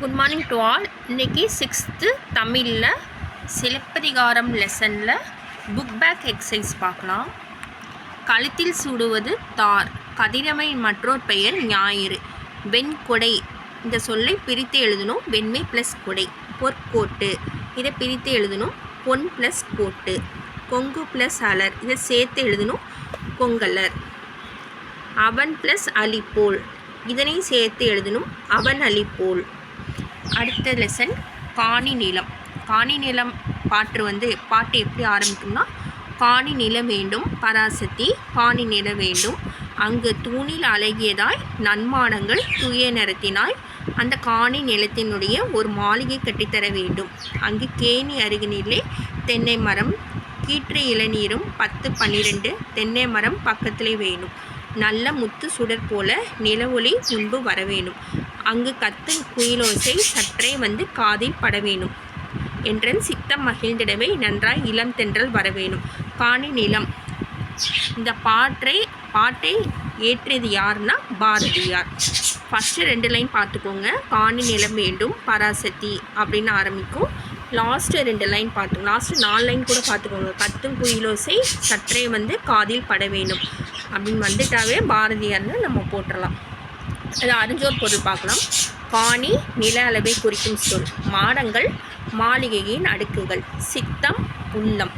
Good morning to all. இன்றைக்கி 6th தமிழில் சிலப்பதிகாரம் லெசனில் புக் பேக் எக்ஸசைஸ் பார்க்கலாம். கழுத்தில் சூடுவது தார். கதிரவன் மற்றொரு பெயர் ஞாயிறு. வெண்கொடை இந்த சொல்லை பிரித்து எழுதணும். வெண்மை ப்ளஸ் கொடை. பொற்கோட்டு இதை பிரித்து எழுதணும். பொன் ப்ளஸ் கோட்டு. கொங்கு ப்ளஸ் அலர் இதை சேர்த்து எழுதணும். கொங்கலர். அவன் ப்ளஸ் அலிப்போல் இதனை சேர்த்து எழுதணும். அவன் அலிப்போல். அடுத்த லெசன் காணி நிலம். காணி நிலம் பாட்டு எப்படி ஆரம்பிக்கும்னா, காணி நிலம் வேண்டும் பராசக்தி காணி நிலம் வேண்டும். அங்கு தூணில் அழகியதாய் நன்மாடங்கள் தூய நிறத்தினாய் அந்த காணி நிலத்தினுடைய ஒரு மாளிகை கட்டித்தர வேண்டும். அங்கு கேணி அருகினிலே தென்னை மரம் கீற்று இளநீரும் 10-12 தென்னை மரம் பக்கத்திலே வேணும். நல்ல முத்து சுடர் போல நிலவொளி முன்பு வர வேணும். அங்கு கத்தும் குயிலோசை சற்றே காதில் பட வேணும். என்றன் சித்தம் மகிழ்ந்திடவே நன்றாய் இளம் தென்றல் வரவேணும். காணி நிலம் இந்த பாட்டை ஏற்றியது யாருன்னா பாரதியார். ஃபஸ்ட்டு 2 லைன் பார்த்துக்கோங்க. காணி நிலம் வேண்டும் பராசக்தி அப்படின்னு ஆரம்பிக்கும். லாஸ்ட்டு 2 லைன் பார்த்துக்கோங்க. லாஸ்ட்டு 4 லைன் கூட பார்த்துக்கோங்க. கத்தும் குயிலோசை சற்றே காதில் பட வேணும் அப்படின்னு வந்துட்டாவே பாரதியார்னு நம்ம போட்டுடலாம். அது அறிஞ்சோர் பொருள் பார்க்கலாம். காணி நில அளவை குறிக்கும் சொல். மாடங்கள் மாளிகையின் அடுக்குகள். சித்தம் உள்ளம்.